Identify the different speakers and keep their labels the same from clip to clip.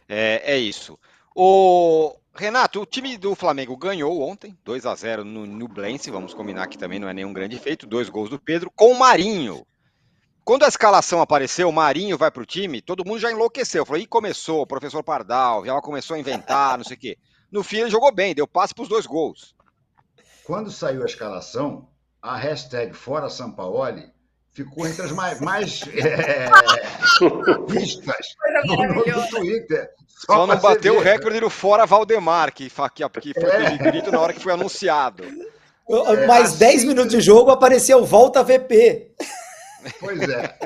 Speaker 1: É isso. O Renato, o time do Flamengo ganhou ontem, 2-0 no Nublense, vamos combinar que também não é nenhum grande feito, 2 gols do Pedro, com o Marinho. Quando a escalação apareceu, o Marinho vai para o time, todo mundo já enlouqueceu. Falou, ih, começou, o professor Pardal, já começou a inventar, não sei o quê. No fim, ele jogou bem, deu passe para os 2 gols.
Speaker 2: Quando saiu a escalação, a hashtag Fora Sampaoli ficou entre as mais vistas no Twitter.
Speaker 1: Só não bateu o recorde do Fora Valdemar, que teve grito na hora que foi anunciado.
Speaker 3: Mais assim, 10 minutos de jogo apareceu Volta VP.
Speaker 2: Pois é.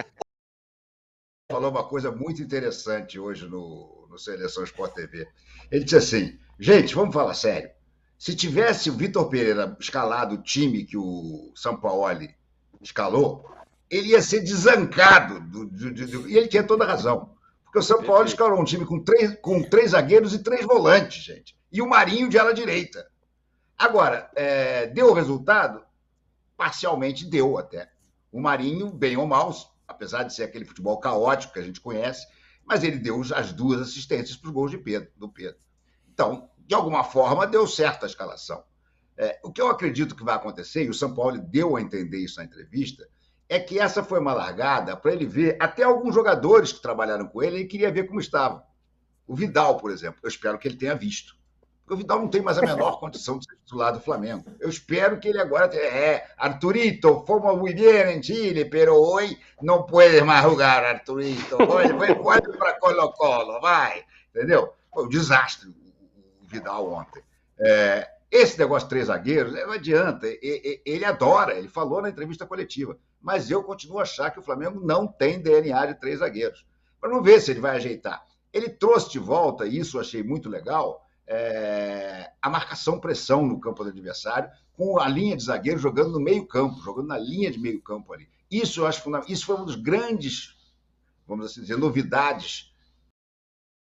Speaker 2: Falou uma coisa muito interessante hoje no Seleção Sport TV. Ele disse assim, gente, vamos falar sério. Se tivesse o Vitor Pereira escalado o time que o Sampaoli escalou, ele ia ser desancado. E ele tinha toda a razão. Porque o Sampaoli escalou um time com três zagueiros e 3 volantes, gente. E o Marinho de ala direita. Agora, deu o resultado? Parcialmente deu até. O Marinho, bem ou mal, apesar de ser aquele futebol caótico que a gente conhece, mas ele deu as 2 assistências para os gols do Pedro. Então, de alguma forma, deu certo a escalação. O que eu acredito que vai acontecer, e o São Paulo deu a entender isso na entrevista, é que essa foi uma largada para ele ver, até alguns jogadores que trabalharam com ele queria ver como estava. O Vidal, por exemplo, eu espero que ele tenha visto. Porque o Vidal não tem mais a menor condição de ser titular do Flamengo. Eu espero que ele agora... Arturito, fomos muy bien en Chile, pero hoy no puedes mais jogar, Arturito. Vai para Colo-Colo, vai. Entendeu? Foi um desastre o Vidal ontem. Esse negócio de 3 zagueiros, não adianta. Ele adora, ele falou na entrevista coletiva. Mas eu continuo a achar que o Flamengo não tem DNA de 3 zagueiros. Mas vamos ver se ele vai ajeitar. Ele trouxe de volta, e isso eu achei muito legal, a marcação-pressão no campo do adversário, com a linha de zagueiro jogando no meio-campo, jogando na linha de meio-campo ali. Isso eu acho fundamental. Isso foi uma das grandes, vamos assim dizer, novidades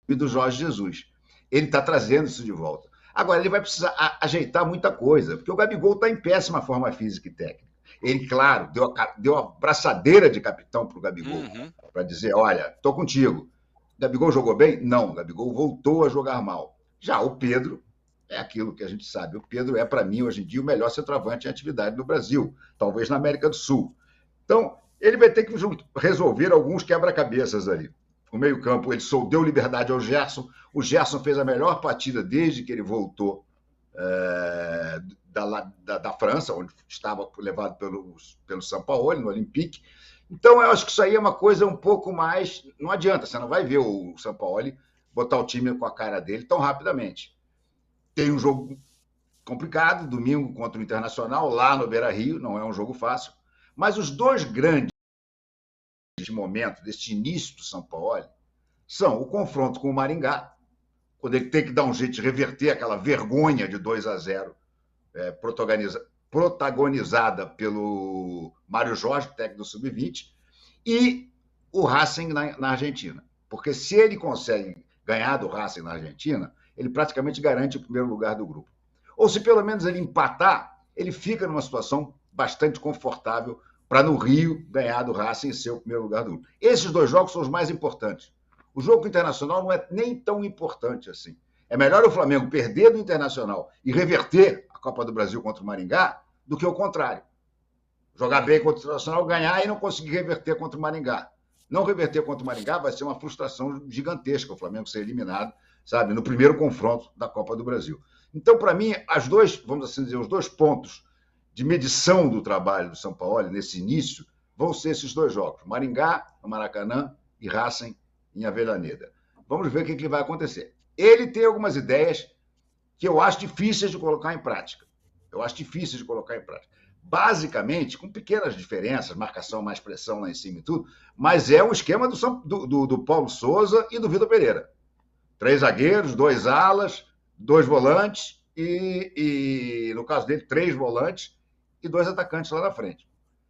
Speaker 2: do Jorge Jesus. Ele está trazendo isso de volta. Agora, ele vai precisar ajeitar muita coisa, porque o Gabigol está em péssima forma física e técnica. Ele, claro, deu a braçadeira de capitão para o Gabigol, para dizer, olha, estou contigo. O Gabigol jogou bem? Não, o Gabigol voltou a jogar mal. Já o Pedro é aquilo que a gente sabe. O Pedro é, para mim, hoje em dia, o melhor centroavante em atividade no Brasil, talvez na América do Sul. Então, ele vai ter que resolver alguns quebra-cabeças ali. No meio-campo, ele deu liberdade ao Gerson. O Gerson fez a melhor partida desde que ele voltou da França, onde estava levado pelo Sampaoli, no Olympique. Então, eu acho que isso aí é uma coisa um pouco mais... Não adianta, você não vai ver o Sampaoli botar o time com a cara dele tão rapidamente. Tem um jogo complicado, domingo contra o Internacional, lá no Beira-Rio, não é um jogo fácil, mas os 2 grandes momentos desse início do Sampaoli são o confronto com o Maringá, quando ele tem que dar um jeito de reverter aquela vergonha de 2-0 protagonizada pelo Mário Jorge, técnico do Sub-20, e o Racing na Argentina. Porque se ele consegue ganhar do Racing na Argentina, ele praticamente garante o primeiro lugar do grupo. Ou se pelo menos ele empatar, ele fica numa situação bastante confortável para no Rio ganhar do Racing e ser o primeiro lugar do grupo. Esses 2 jogos são os mais importantes. O jogo internacional não é nem tão importante assim. É melhor o Flamengo perder do Internacional e reverter a Copa do Brasil contra o Maringá do que o contrário. Jogar bem contra o Internacional, ganhar e não conseguir reverter contra o Maringá. Não reverter contra o Maringá vai ser uma frustração gigantesca o Flamengo ser eliminado, sabe, no primeiro confronto da Copa do Brasil. Então, para mim, vamos assim dizer, os 2 pontos de medição do trabalho do Sampaoli nesse início vão ser esses 2 jogos, Maringá, no Maracanã, e Racing, em Avellaneda. Vamos ver o que vai acontecer. Ele tem algumas ideias que eu acho difíceis de colocar em prática. Basicamente, com pequenas diferenças, marcação mais pressão lá em cima e tudo, mas é um esquema do Paulo Souza e do Vitor Pereira. 3 zagueiros, 2 alas, 2 volantes e, no caso dele, 3 volantes e 2 atacantes lá na frente.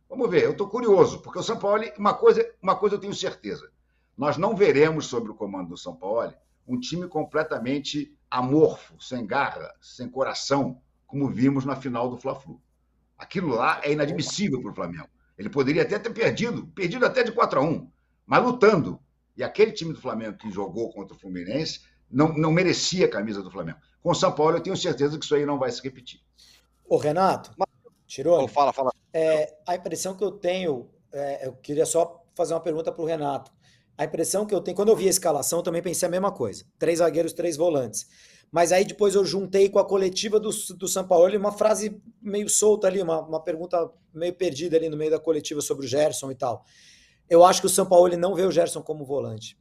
Speaker 2: Vamos ver, eu estou curioso, porque o Sampaoli, uma coisa eu tenho certeza, nós não veremos sob o comando do Sampaoli um time completamente amorfo, sem garra, sem coração, como vimos na final do Fla-Flu. Aquilo lá é inadmissível para o Flamengo. Ele poderia até ter perdido até de 4-1, mas lutando. E aquele time do Flamengo que jogou contra o Fluminense não merecia a camisa do Flamengo. Com o São Paulo, eu tenho certeza que isso aí não vai se repetir.
Speaker 3: Ô, Renato, Tirone,
Speaker 1: Fala.
Speaker 3: a impressão que eu tenho, eu queria só fazer uma pergunta para o Renato. A impressão que eu tenho, quando eu vi a escalação, eu também pensei a mesma coisa. 3 zagueiros, 3 volantes. Mas aí depois eu juntei com a coletiva do Sampaoli uma frase meio solta ali, uma pergunta meio perdida ali no meio da coletiva sobre o Gerson e tal. Eu acho que o Sampaoli não vê o Gerson como volante.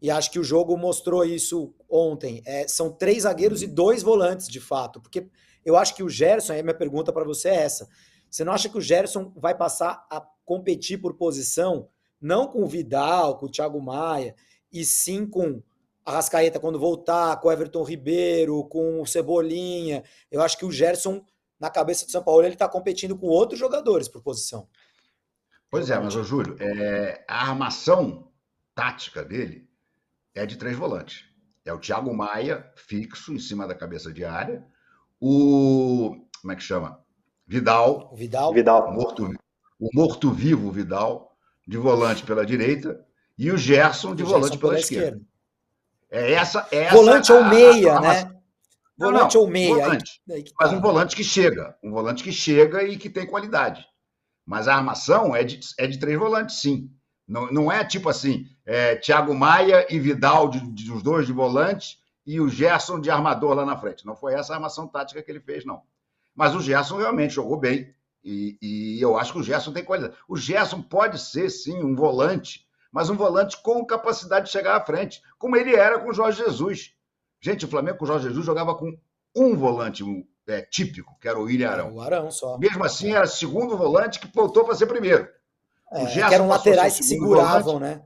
Speaker 3: E acho que o jogo mostrou isso ontem. São 3 zagueiros e 2 volantes, de fato. Porque eu acho que o Gerson, aí minha pergunta para você é essa. Você não acha que o Gerson vai passar a competir por posição, não com o Vidal, com o Thiago Maia, e sim com a Arrascaeta quando voltar, com o Everton Ribeiro, com o Cebolinha? Eu acho que o Gerson, na cabeça do São Paulo, ele está competindo com outros jogadores por posição.
Speaker 2: Pois é, mas, ô Júlio, a armação tática dele é de 3 volantes. É o Thiago Maia, fixo, em cima da cabeça de área. Como é que chama? Vidal. O morto-vivo Vidal, de volante pela direita. E o Gerson, de volante pela esquerda. Essa
Speaker 3: volante ou meia, né? Volante ou meia.
Speaker 2: Volante. Mas um volante que chega. Um volante que chega e que tem qualidade. Mas a armação é de 3 volantes, sim. Não é tipo assim, Thiago Maia e Vidal, dos 2 de volante, e o Gerson de armador lá na frente. Não foi essa a armação tática que ele fez, não. Mas o Gerson realmente jogou bem. E eu acho que o Gerson tem qualidade. O Gerson pode ser, sim, um volante, mas um volante com capacidade de chegar à frente, como ele era com o Jorge Jesus. Gente, o Flamengo com o Jorge Jesus jogava com um volante típico, que era o William Arão.
Speaker 3: O Arão só.
Speaker 2: Mesmo assim, era segundo volante que voltou para ser primeiro.
Speaker 3: Que eram laterais que seguravam, né?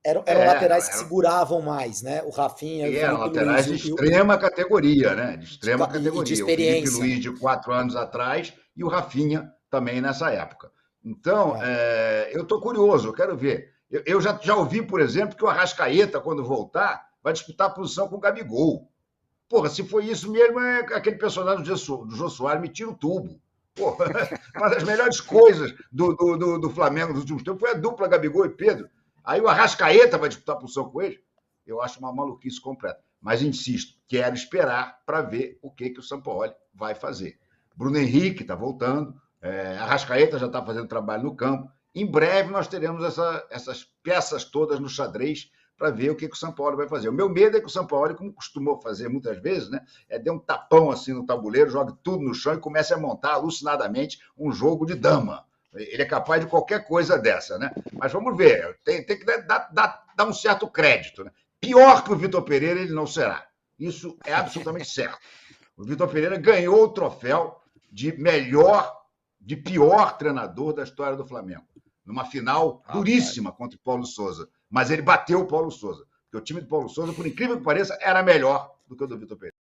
Speaker 3: Eram laterais que seguravam mais, né? O Rafinha e o
Speaker 2: Eram laterais de extrema categoria, né? De extrema categoria.
Speaker 3: De experiência.
Speaker 2: O Felipe Luiz de 4 anos atrás e o Rafinha também nessa época. Então, eu estou curioso, eu quero ver. Eu já ouvi, por exemplo, que o Arrascaeta, quando voltar, vai disputar a posição com o Gabigol. Porra, se foi isso mesmo, aquele personagem do Jô Soares me tira o tubo. Porra, uma das melhores coisas do Flamengo nos últimos tempos foi a dupla Gabigol e Pedro. Aí o Arrascaeta vai disputar a posição com ele. Eu acho uma maluquice completa. Mas insisto, quero esperar para ver o que o Sampaoli vai fazer. Bruno Henrique está voltando, Arrascaeta já está fazendo trabalho no campo. Em breve nós teremos essas peças todas no xadrez para ver o que o Sampaoli vai fazer. O meu medo é que o Sampaoli, como costumou fazer muitas vezes, né, dê um tapão assim no tabuleiro, jogue tudo no chão e comece a montar alucinadamente um jogo de dama. Ele é capaz de qualquer coisa dessa, né? Mas vamos ver, tem que dar um certo crédito, né? Pior que o Vitor Pereira ele não será. Isso é absolutamente certo. O Vitor Pereira ganhou o troféu de pior treinador da história do Flamengo, numa final duríssima contra o Paulo Souza. Mas ele bateu o Paulo Souza, porque o time do Paulo Souza, por incrível que pareça, era melhor do que o do Vitor Pereira.